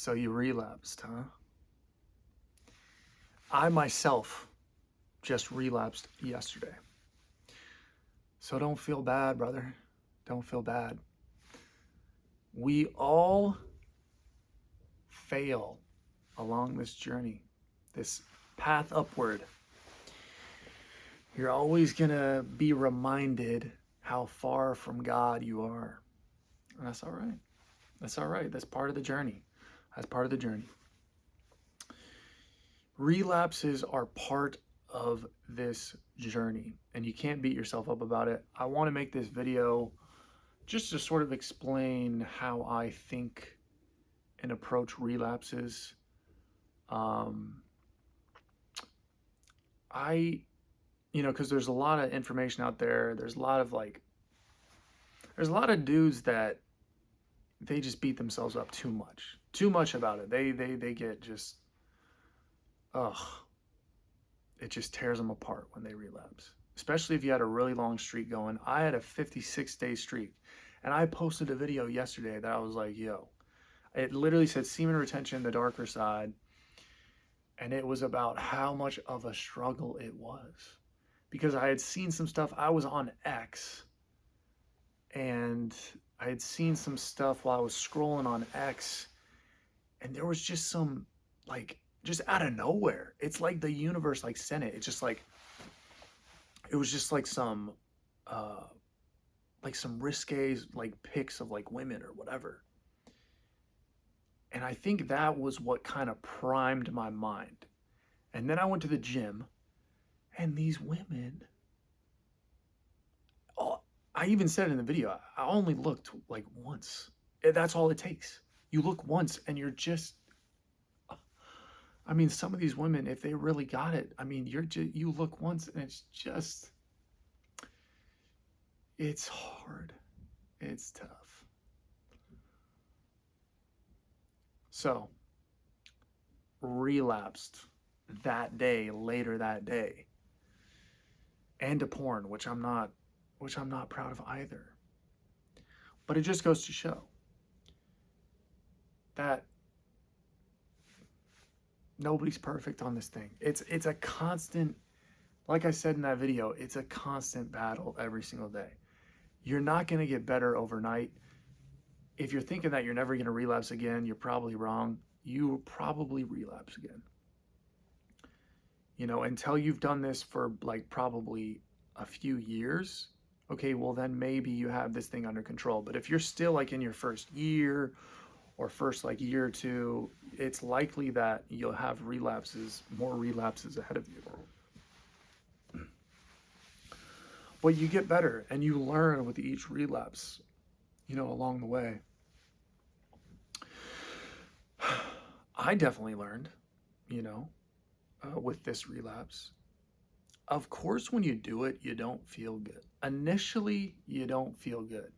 So you relapsed, huh? I myself just relapsed yesterday. So don't feel bad, brother. Don't feel bad. We all fail along this journey, this path upward. You're always going to be reminded how far from God you are. And that's all right. That's all right. That's part of the journey. That's part of the journey. Relapses are part of this journey, and you can't beat yourself up about it. I want to make this video just to sort of explain how I think and approach relapses. Because there's a lot of information out there. There's a lot of dudes that they just beat themselves up too much about it. They get just, ugh, it just tears them apart when they relapse. Especially if you had a really long streak going. I had a 56-day streak, and I posted a video yesterday that I was like, yo, it literally said Semen Retention, the darker side, and it was about how much of a struggle it was. Because I had seen some stuff. I was on X, and I had seen some stuff while I was scrolling on X, and there was just some, just out of nowhere. It's like the universe, sent it. It's just it was just some risque, pics of, women or whatever. And I think that was what kind of primed my mind. And then I went to the gym, and these women, I even said in the video, I only looked once. That's all it takes. You look once and you're just, some of these women, if they really got it, you look once and it's hard. It's tough. So, relapsed later that day, and to porn, which I'm not proud of either. But it just goes to show that nobody's perfect on this thing. It's a constant, like I said in that video, it's a constant battle every single day. You're not going to get better overnight. If you're thinking that you're never going to relapse again, you're probably wrong. You will probably relapse again. Until you've done this for probably a few years, okay, well then maybe you have this thing under control. But if you're still in your first year or first year or two, it's likely that you'll have more relapses ahead of you. But you get better and you learn with each relapse, along the way. I definitely learned, with this relapse. Of course, when you do it, you don't feel good. Initially, you don't feel good.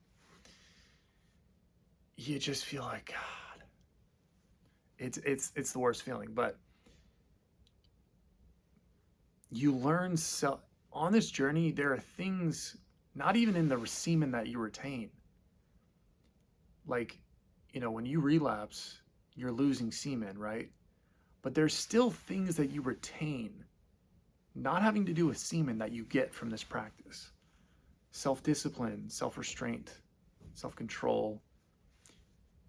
You just feel like, God, it's the worst feeling. But you learn on this journey. There are things not even in the semen that you retain. When you relapse, you're losing semen, right? But there's still things that you retain, not having to do with semen, that you get from this practice. Self-discipline, self-restraint, self-control.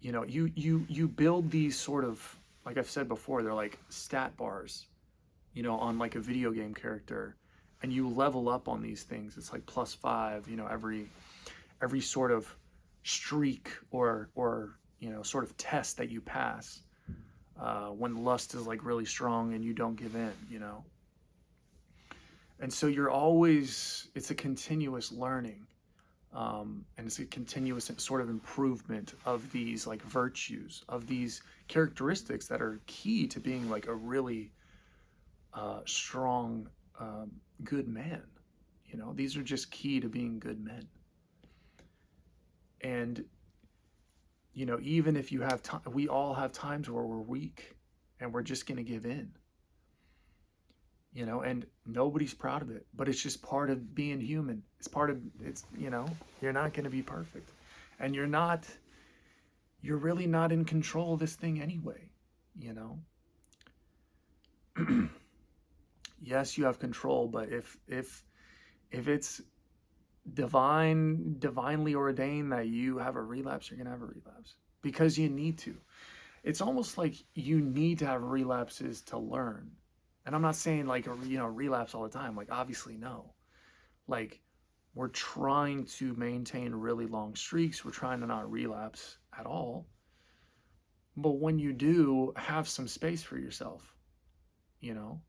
You build these sort of, like I've said before, they're like stat bars, on a video game character, and you level up on these things. It's +5, every sort of streak or sort of test that you pass, when lust is really strong and you don't give in, And so it's a continuous learning, and it's a continuous sort of improvement of these virtues, of these characteristics that are key to being a really strong, good man. These are just key to being good men. And even if you have time, we all have times where we're weak and we're just going to give in. And nobody's proud of it, but it's just part of being human. You're not going to be perfect, and you're not you're really not in control of this thing anyway, you know? Yes, you have control, but if it's divinely ordained that you have a relapse, you're gonna have a relapse because you need to. It's almost like you need to have relapses to learn. And I'm not saying like relapse all the time. Like obviously no. Like we're trying to maintain really long streaks. We're trying to not relapse at all. But when you do, have some space for yourself, you know?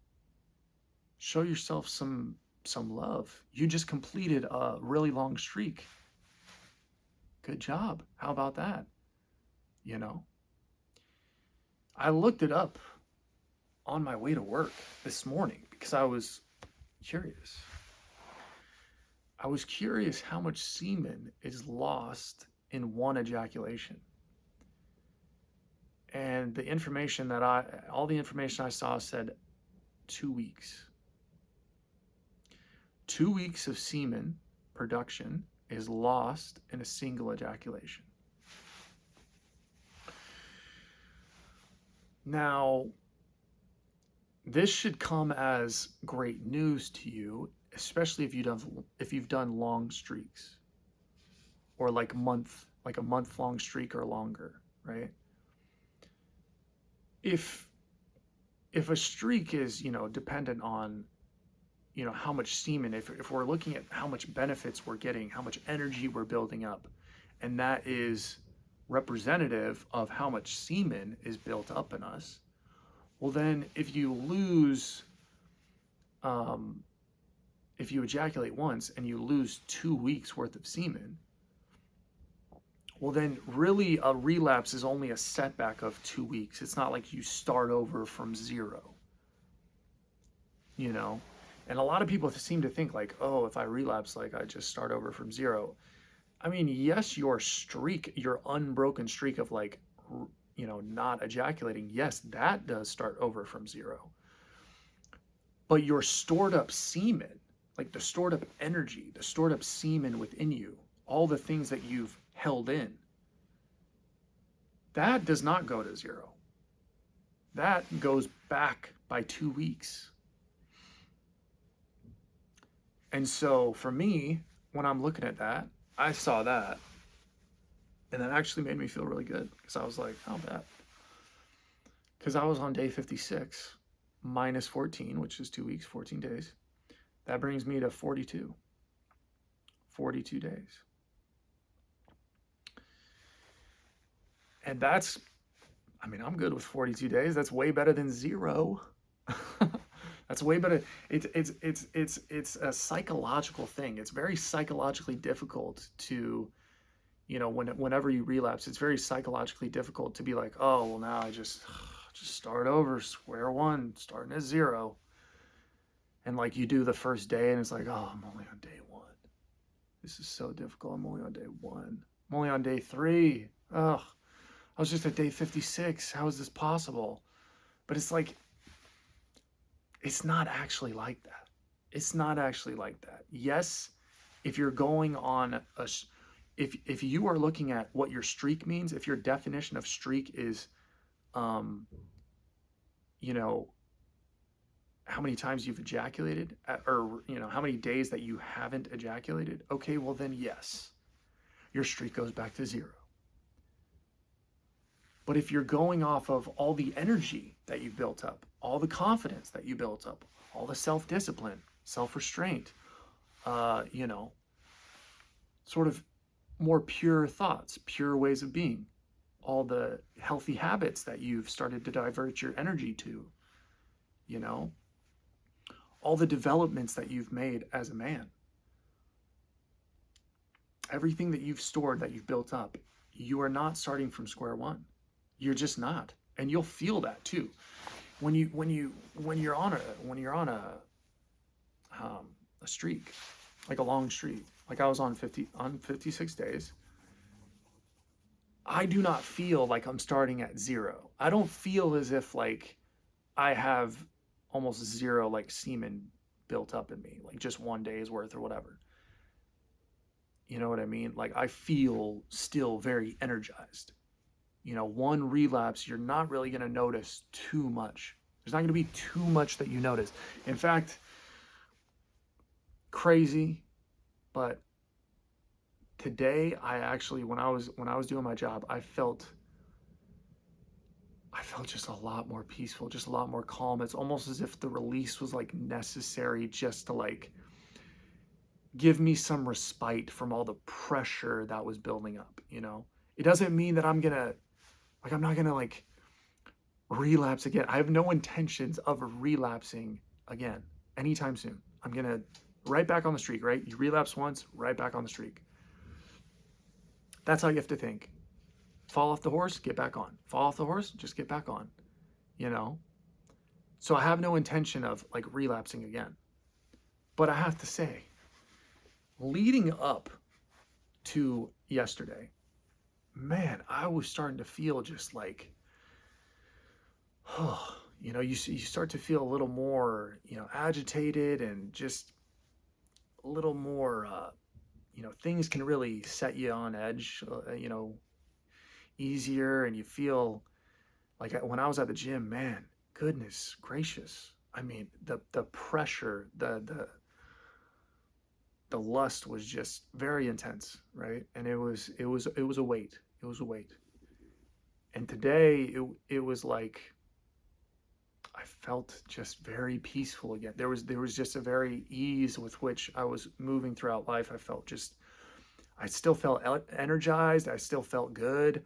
Show yourself some love. You just completed a really long streak. Good job. How about that? You know? I looked it up on my way to work this morning because I was curious. I was curious how much semen is lost in one ejaculation. And all the information I saw said 2 weeks. 2 weeks of semen production is lost in a single ejaculation. Now, this should come as great news to you, especially if you've done long streaks or like a month long streak or longer, right? If a streak is, dependent on, how much semen, if we're looking at how much benefits we're getting, how much energy we're building up, and that is representative of how much semen is built up in us, well then if you ejaculate once and you lose 2 weeks worth of semen, well then really a relapse is only a setback of 2 weeks. It's not like you start over from zero, you know? And a lot of people seem to think like, oh, if I relapse, like I just start over from zero. I mean, yes, your unbroken streak of like, not ejaculating, yes, that does start over from zero. But your stored up semen, like the stored up energy, the stored up semen within you, all the things that you've held in, that does not go to zero. That goes back by 2 weeks. And so for me, when I'm looking at that, I saw that, and that actually made me feel really good because I was like, how bad? Because I was on day 56 minus 14, which is 2 weeks, 14 days. That brings me to 42 days. And I'm good with 42 days. That's way better than zero. That's way better. It's a psychological thing. It's very psychologically difficult to, whenever you relapse, it's very psychologically difficult to be like, oh, well now I just start over, square one, starting at zero. And like you do the first day and it's like, oh, I'm only on day one. This is so difficult. I'm only on day one. I'm only on day 3. Ugh. I was just at day 56. How is this possible? But it's like, it's not actually like that. It's not actually like that. Yes, if you're going on if you are looking at what your streak means, if your definition of streak is, how many times you've ejaculated, or, how many days that you haven't ejaculated, okay, well then yes, your streak goes back to 0. But if you're going off of all the energy that you built up, all the confidence that you built up, all the self-discipline, self-restraint, sort of more pure thoughts, pure ways of being, all the healthy habits that you've started to divert your energy to, all the developments that you've made as a man, everything that you've stored, that you've built up, you are not starting from square one. You're just not, and you'll feel that too. When you're on a streak, like a long streak, like I was on 56 days. I do not feel like I'm starting at 0. I don't feel as if like I have almost 0 like semen built up in me, like just 1 day's worth or whatever. You know what I mean? Like I feel still very energized. one relapse, you're not really going to notice too much. There's not going to be too much that you notice. In fact, crazy, but today I actually, when I was doing my job, I felt just a lot more peaceful, just a lot more calm. It's almost as if the release was like necessary just to like give me some respite from all the pressure that was building up. It doesn't mean that I'm not gonna like relapse again. I have no intentions of relapsing again anytime soon. I'm gonna right back on the streak, right? You relapse once, right back on the streak. That's how you have to think. Fall off the horse, get back on. Fall off the horse, just get back on. You know? So I have no intention of like relapsing again. But I have to say, leading up to yesterday, man, I was starting to feel just like, you start to feel a little more, agitated and just a little more, things can really set you on edge, easier. And you feel like when I was at the gym, man, goodness gracious. I mean, the pressure, the lust was just very intense, right? And it was a weight. It was a weight. And today it was like I felt just very peaceful again. There was just a very ease with which I was moving throughout life. I still felt energized. I still felt good.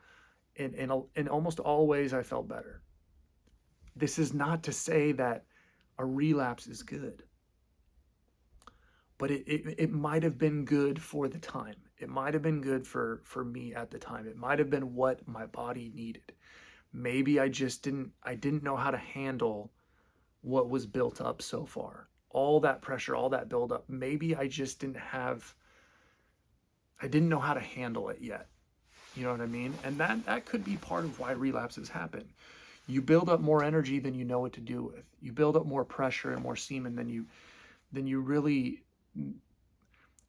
In almost all ways, I felt better. This is not to say that a relapse is good, but it might have been good for the time. It might have been good for me at the time. It might have been what my body needed. Maybe I didn't know how to handle what was built up so far. All that pressure, all that buildup. Maybe I didn't know how to handle it yet. You know what I mean? And that could be part of why relapses happen. You build up more energy than you know what to do with. You build up more pressure and more semen than you really.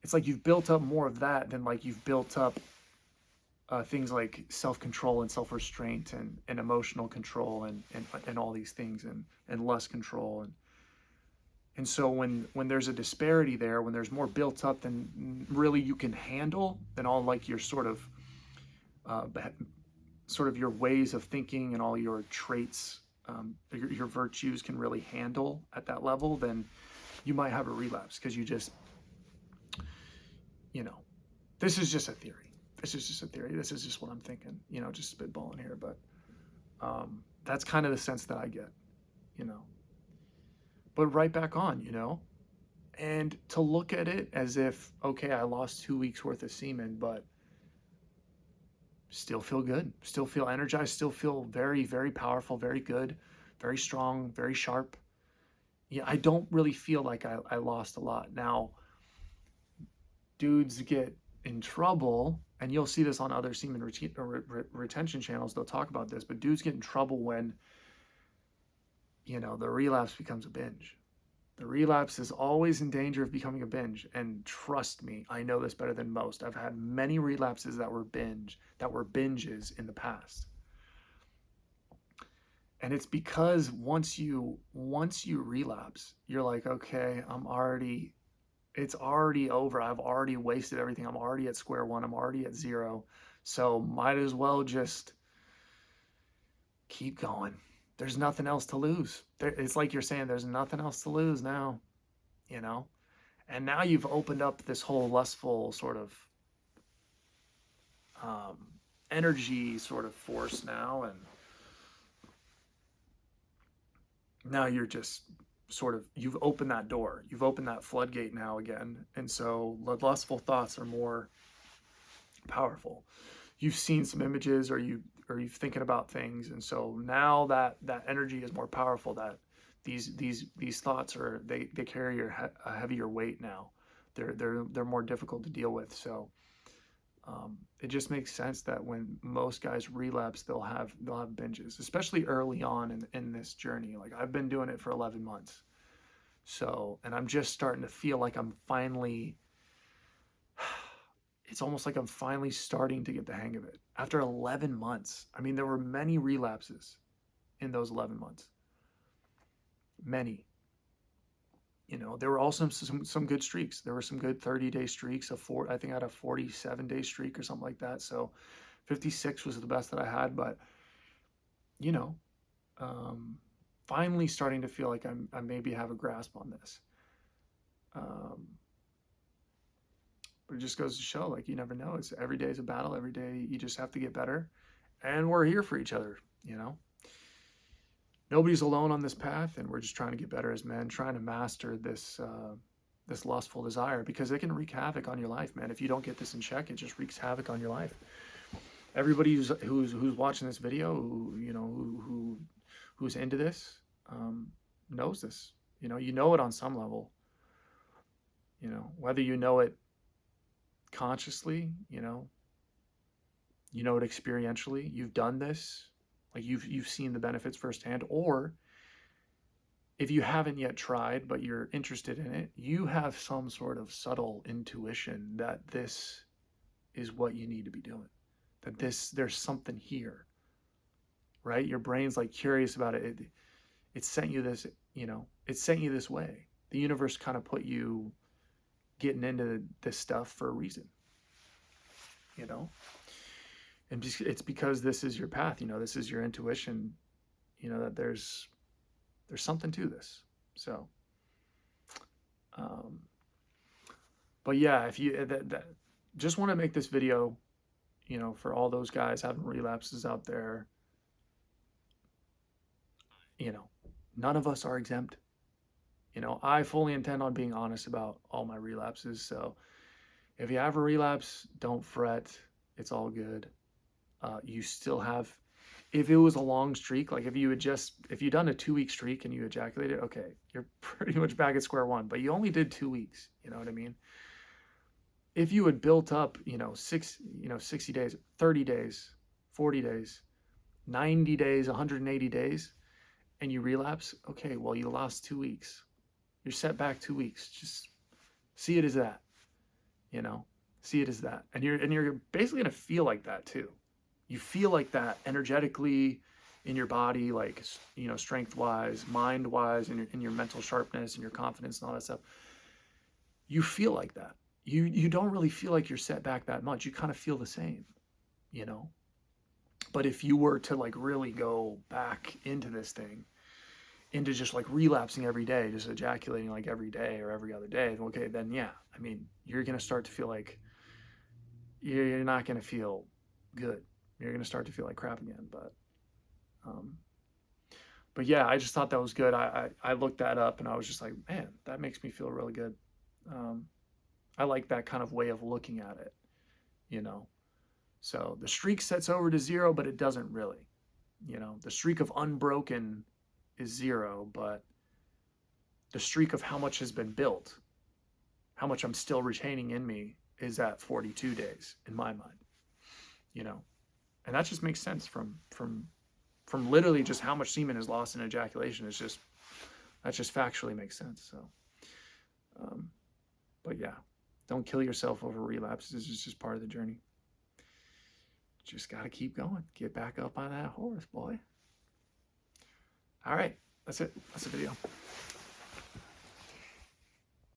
It's like you've built up more of that than like you've built up things like self-control and self-restraint and emotional control and all these things and lust control and so when there's a disparity there, when there's more built up than really you can handle, then all like your uh, sort of your ways of thinking and all your traits, your virtues can really handle at that level, then you might have a relapse because you know, this is just a theory. This is just a theory. This is just what I'm thinking, just spitballing here. But that's kind of the sense that I get, you know. But right back on, and to look at it as if, okay, I lost 2 weeks worth of semen, but still feel good, still feel energized, still feel very, very powerful, very good, very strong, very sharp. Yeah, I don't really feel like I lost a lot. Now, dudes get in trouble, and you'll see this on other semen retention channels. They'll talk about this, but dudes get in trouble when, the relapse becomes a binge. The relapse is always in danger of becoming a binge. And trust me, I know this better than most. I've had many relapses that were binges in the past. And it's because once you relapse, you're like, okay, it's already over. I've already wasted everything. I'm already at square one. I'm already at zero. So might as well just keep going. There's nothing else to lose. It's like you're saying, there's nothing else to lose now, And now you've opened up this whole lustful sort of energy sort of force now. And now you're just you've opened that door. You've opened that floodgate now again. And so lustful thoughts are more powerful. You've seen some images or you're thinking about things. And so now that energy is more powerful, that these thoughts they carry a heavier weight now. They're more difficult to deal with. So it just makes sense that when most guys relapse, they'll have binges, especially early on in this journey. Like I've been doing it for 11 months. So, and I'm just starting to feel like I'm finally, it's almost like I'm finally starting to get the hang of it after 11 months. I mean, there were many relapses in those 11 months. Many. You know, there were also some good streaks. There were some good 30-day streaks I think I had a 47-day streak or something like that. So 56 was the best that I had, but you know, um, finally starting to feel like I maybe have a grasp on this. Um, but it just goes to show, like, you never know. It's every day is a battle. Every day you just have to get better, and we're here for each other. You know, nobody's alone on this path, and we're just trying to get better as men, trying to master this lustful desire, because it can wreak havoc on your life, man. If you don't get this in check, it just wreaks havoc on your life. Everybody who's watching this video, who's into this, knows this. You know it on some level. You know, whether you know it consciously, you know it experientially. You've done this, like you've seen the benefits firsthand, or if you haven't yet tried but you're interested in it, you have some sort of subtle intuition that this is what you need to be doing. That there's something here, right? Your brain's like curious about it. It sent you this, it sent you this way. The universe kind of put you getting into this stuff for a reason, you know? And it's because this is your path, this is your intuition, that there's something to this. So, but yeah, if you just want to make this video, for all those guys having relapses out there, none of us are exempt. I fully intend on being honest about all my relapses. So if you have a relapse, don't fret. It's all good. You still have, if it was a long streak, like if you'd done a 2-week streak and you ejaculated, okay, you're pretty much back at square one, but you only did 2 weeks. You know what I mean? If you had built up, 60 days, 30 days, 40 days, 90 days, 180 days, and you relapse, okay, well, you lost 2 weeks. You're set back 2 weeks. Just see it as that, see it as that. And you're basically going to feel like that too. You feel like that energetically in your body, like, strength wise, mind wise, and in your mental sharpness and your confidence and all that stuff. You feel like that. You don't really feel like you're set back that much. You kind of feel the same, But if you were to like really go back into this thing, into just like relapsing every day, just ejaculating like every day or every other day, okay, then yeah, I mean, you're going to start to feel like you're not going to feel good. You're going to start to feel like crap again. But yeah, I just thought that was good. I looked that up and I was just like, man, that makes me feel really good. I like that kind of way of looking at it, So the streak sets over to 0, but it doesn't really. The streak of unbroken is 0, but the streak of how much has been built, how much I'm still retaining in me, is at 42 days in my mind, and that just makes sense from literally just how much semen is lost in ejaculation. That just factually makes sense. So, but yeah, don't kill yourself over relapses. It's just part of the journey. Just got to keep going. Get back up on that horse, boy. All right. That's it. That's the video.